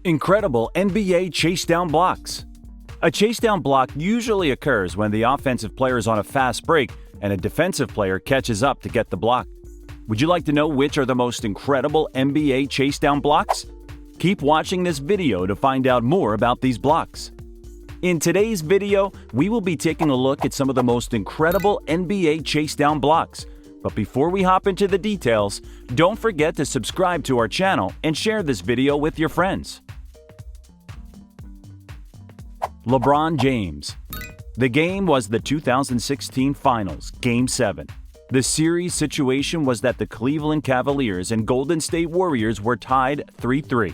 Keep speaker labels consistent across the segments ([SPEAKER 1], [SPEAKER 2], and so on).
[SPEAKER 1] Incredible NBA chase-down blocks. A chase-down block usually occurs when the offensive player is on a fast break and a defensive player catches up to get the block. Would you like to know which are the most incredible NBA chase-down blocks? Keep watching this video to find out more about these blocks. In today's video, we will be taking a look at some of the most incredible NBA chase-down blocks. But before we hop into the details, don't forget to subscribe to our channel and share this video with your friends. LeBron James. The game was the 2016 Finals, Game 7. The series situation was that the Cleveland Cavaliers and Golden State Warriors were tied 3-3.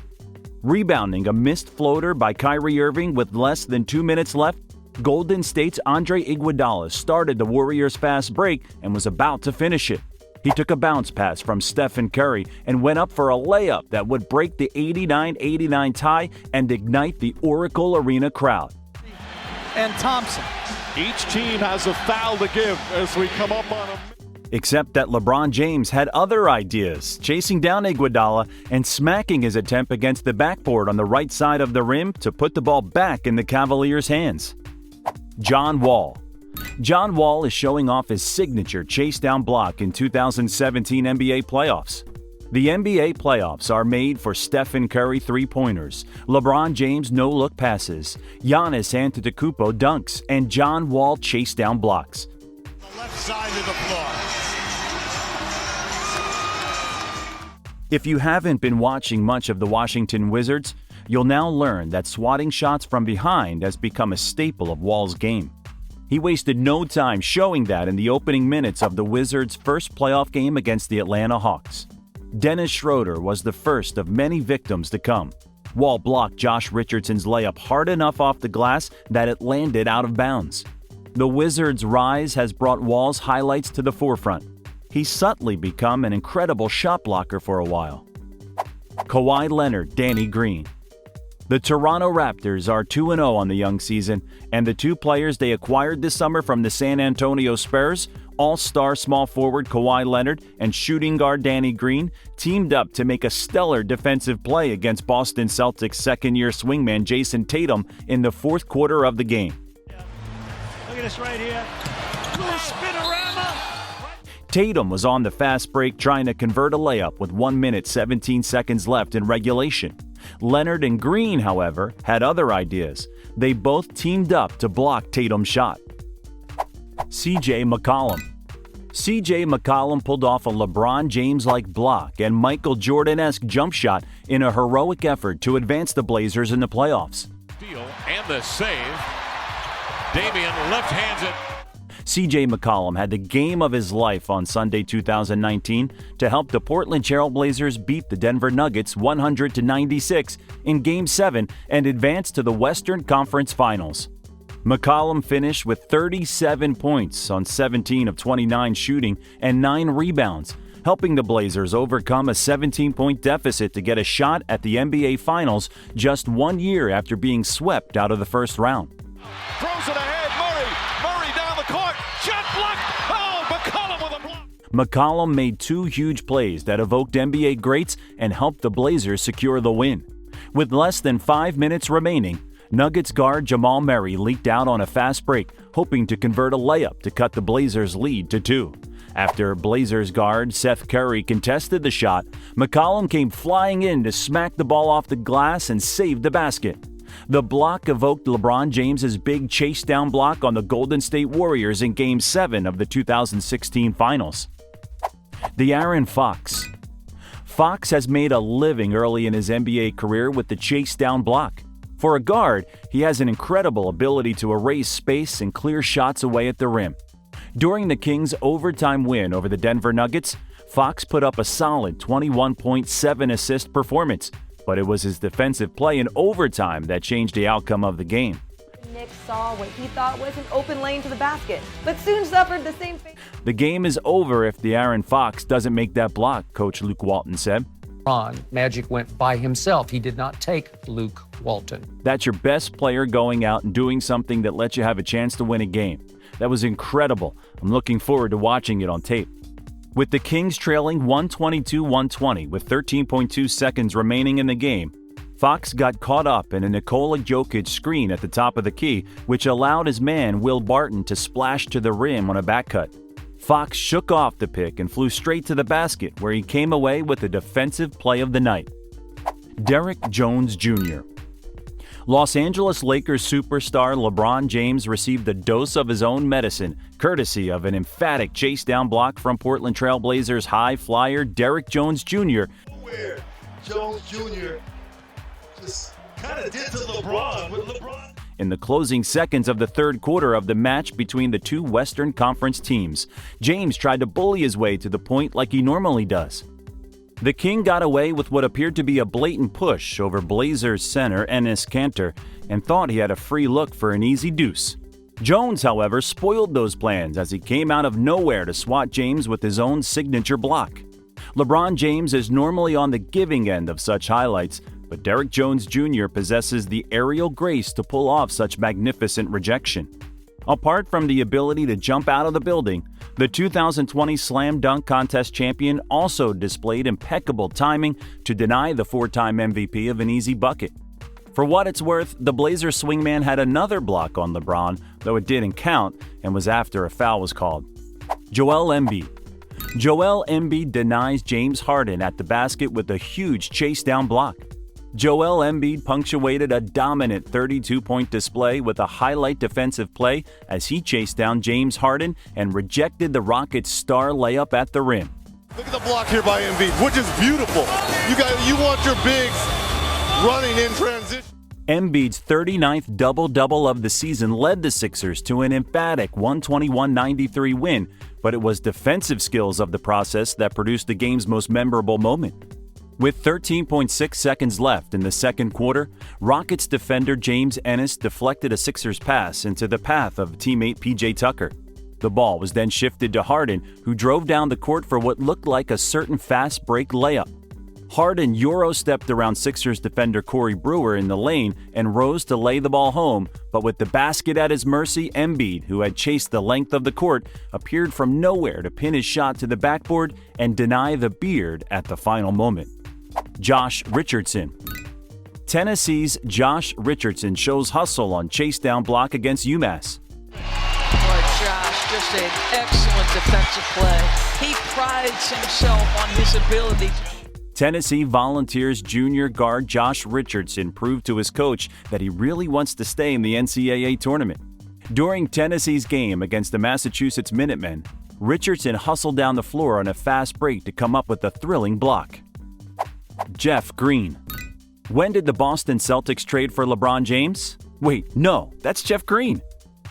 [SPEAKER 1] Rebounding a missed floater by Kyrie Irving with less than 2 minutes left, Golden State's Andre Iguodala started the Warriors' fast break and was about to finish it. He took a bounce pass from Stephen Curry and went up for a layup that would break the 89-89 tie and ignite the Oracle Arena crowd.
[SPEAKER 2] And Thompson.
[SPEAKER 3] Each team has a foul to give as we come up on them.
[SPEAKER 1] Except that LeBron James had other ideas, chasing down Iguodala and smacking his attempt against the backboard on the right side of the rim to put the ball back in the Cavaliers' hands. John Wall. John Wall is showing off his signature chase-down block in 2017 NBA playoffs. The NBA playoffs are made for Stephen Curry three-pointers, LeBron James no-look passes, Giannis Antetokounmpo dunks, and John Wall chase-down blocks.
[SPEAKER 4] The left side of the floor.
[SPEAKER 1] If you haven't been watching much of the Washington Wizards, you'll now learn that swatting shots from behind has become a staple of Wall's game. He wasted no time showing that in the opening minutes of the Wizards' first playoff game against the Atlanta Hawks. Dennis Schroeder was the first of many victims to come. Wall blocked Josh Richardson's layup hard enough off the glass that it landed out of bounds. The Wizards' rise has brought Wall's highlights to the forefront. He's subtly become an incredible shot blocker for a while. Kawhi Leonard, Danny Green. The Toronto Raptors are 2-0 on the young season, and the two players they acquired this summer from the San Antonio Spurs, all-star small forward Kawhi Leonard and shooting guard Danny Green, teamed up to make a stellar defensive play against Boston Celtics second-year swingman Jason Tatum in the fourth quarter of the game.
[SPEAKER 2] Look at this right here. Little spinorama.
[SPEAKER 1] Tatum was on the fast break trying to convert a layup with 1 minute 17 seconds left in regulation. Leonard and Green, however, had other ideas. They both teamed up to block Tatum's shot. C.J. McCollum. C.J. McCollum pulled off a LeBron James-like block and Michael Jordan-esque jump shot in a heroic effort to advance the Blazers in the playoffs.
[SPEAKER 3] Steal and the save. Damian left hands it.
[SPEAKER 1] C.J. McCollum had the game of his life on Sunday 2019 to help the Portland Trail Blazers beat the Denver Nuggets 100-96 in Game 7 and advance to the Western Conference Finals. McCollum finished with 37 points on 17 of 29 shooting and 9 rebounds, helping the Blazers overcome a 17-point deficit to get a shot at the NBA Finals just 1 year after being swept out of the first round.
[SPEAKER 3] Throws it ahead. Murray down the court. Shot blocked. Oh, McCollum with a block.
[SPEAKER 1] McCollum made 2 huge plays that evoked NBA greats and helped the Blazers secure the win. With less than 5 minutes remaining, Nuggets guard Jamal Murray leaked out on a fast break, hoping to convert a layup to cut the Blazers' lead to 2. After Blazers guard Seth Curry contested the shot, McCollum came flying in to smack the ball off the glass and save the basket. The block evoked LeBron James's big chase-down block on the Golden State Warriors in Game 7 of the 2016 Finals. De'Aaron Fox. Fox has made a living early in his NBA career with the chase-down block. For a guard, he has an incredible ability to erase space and clear shots away at the rim. During the Kings' overtime win over the Denver Nuggets, Fox put up a solid 21.7-assist performance, but it was his defensive play in overtime that changed the outcome of the game.
[SPEAKER 5] Nick saw what he thought was an open lane to the basket, but soon suffered the same fate.
[SPEAKER 1] The game is over if De'Aaron Fox doesn't make that block, Coach Luke Walton said.
[SPEAKER 6] Magic went by himself. He did not take Luke Walton.
[SPEAKER 1] That's your best player going out and doing something that lets you have a chance to win a game. That was incredible. I'm looking forward to watching it on tape. With the Kings trailing 122-120 with 13.2 seconds remaining in the game, Fox got caught up in a Nikola Jokic screen at the top of the key, which allowed his man Will Barton to splash to the rim on a back cut. Fox shook off the pick and flew straight to the basket, where he came away with the defensive play of the night. Derrick Jones Jr. Los Angeles Lakers superstar LeBron James received a dose of his own medicine, courtesy of an emphatic chase-down block from Portland Trail Blazers high flyer Derrick Jones Jr.
[SPEAKER 4] Jones Jr. just kind of did to LeBron with LeBron.
[SPEAKER 1] In the closing seconds of the third quarter of the match between the two Western Conference teams, James tried to bully his way to the point like he normally does. The King got away with what appeared to be a blatant push over Blazers center Enes Kanter and thought he had a free look for an easy deuce. Jones, however, spoiled those plans as he came out of nowhere to swat James with his own signature block. LeBron James is normally on the giving end of such highlights, but Derrick Jones Jr. possesses the aerial grace to pull off such magnificent rejection. Apart from the ability to jump out of the building, the 2020 Slam Dunk Contest champion also displayed impeccable timing to deny the four-time MVP of an easy bucket. For what it's worth, the Blazers swingman had another block on LeBron, though it didn't count and was after a foul was called. Joel Embiid. Joel Embiid denies James Harden at the basket with a huge chase-down block. Joel Embiid punctuated a dominant 32-point display with a highlight defensive play as he chased down James Harden and rejected the Rockets' star layup at the rim.
[SPEAKER 7] Look at the block here by Embiid, which is beautiful. You want your bigs running in transition.
[SPEAKER 1] Embiid's 39th double-double of the season led the Sixers to an emphatic 121-93 win, but it was defensive skills of the process that produced the game's most memorable moment. With 13.6 seconds left in the second quarter, Rockets defender James Ennis deflected a Sixers pass into the path of teammate PJ Tucker. The ball was then shifted to Harden, who drove down the court for what looked like a certain fast break layup. Harden Euro-stepped around Sixers defender Corey Brewer in the lane and rose to lay the ball home, but with the basket at his mercy, Embiid, who had chased the length of the court, appeared from nowhere to pin his shot to the backboard and deny the beard at the final moment. Josh Richardson. Tennessee's Josh Richardson shows hustle on chase-down block against UMass.
[SPEAKER 8] Boy, Josh, just an excellent defensive play. He prides himself on his ability to...
[SPEAKER 1] Tennessee Volunteers junior guard Josh Richardson proved to his coach that he really wants to stay in the NCAA tournament. During Tennessee's game against the Massachusetts Minutemen, Richardson hustled down the floor on a fast break to come up with a thrilling block. Jeff Green. When did the Boston Celtics trade for LeBron James? Wait, no, that's Jeff Green.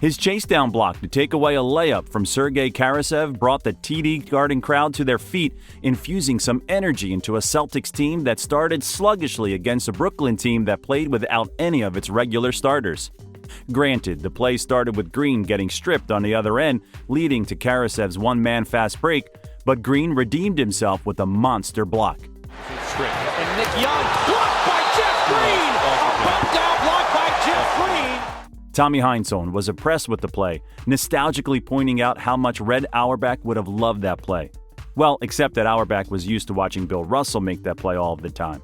[SPEAKER 1] His chase-down block to take away a layup from Sergei Karasev brought the TD Garden crowd to their feet, infusing some energy into a Celtics team that started sluggishly against a Brooklyn team that played without any of its regular starters. Granted, the play started with Green getting stripped on the other end, leading to Karasev's one-man fast break, but Green redeemed himself with a monster block.
[SPEAKER 2] And Nick Young, blocked by Jeff Green! A bump-down block by Jeff Green!
[SPEAKER 1] Tommy Heinsohn was impressed with the play, nostalgically pointing out how much Red Auerbach would have loved that play. Well, except that Auerbach was used to watching Bill Russell make that play all of the time.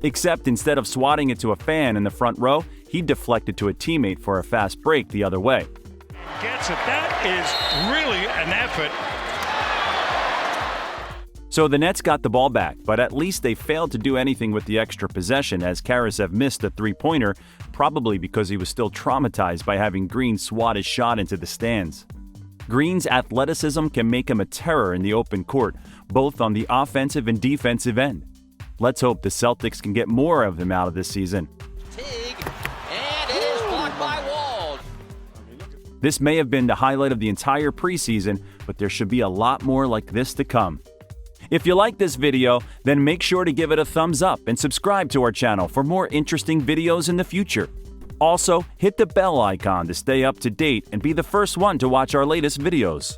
[SPEAKER 1] Except instead of swatting it to a fan in the front row, he deflected to a teammate for a fast break the other way.
[SPEAKER 2] Gets it. That is really an effort.
[SPEAKER 1] So the Nets got the ball back, but at least they failed to do anything with the extra possession as Karasev missed a three-pointer, probably because he was still traumatized by having Green swat his shot into the stands. Green's athleticism can make him a terror in the open court, both on the offensive and defensive end. Let's hope the Celtics can get more of him out of this season.
[SPEAKER 8] Teague, and it is blocked by Wald.
[SPEAKER 1] This may have been the highlight of the entire preseason, but there should be a lot more like this to come. If you like this video, then make sure to give it a thumbs up and subscribe to our channel for more interesting videos in the future. Also, hit the bell icon to stay up to date and be the first one to watch our latest videos.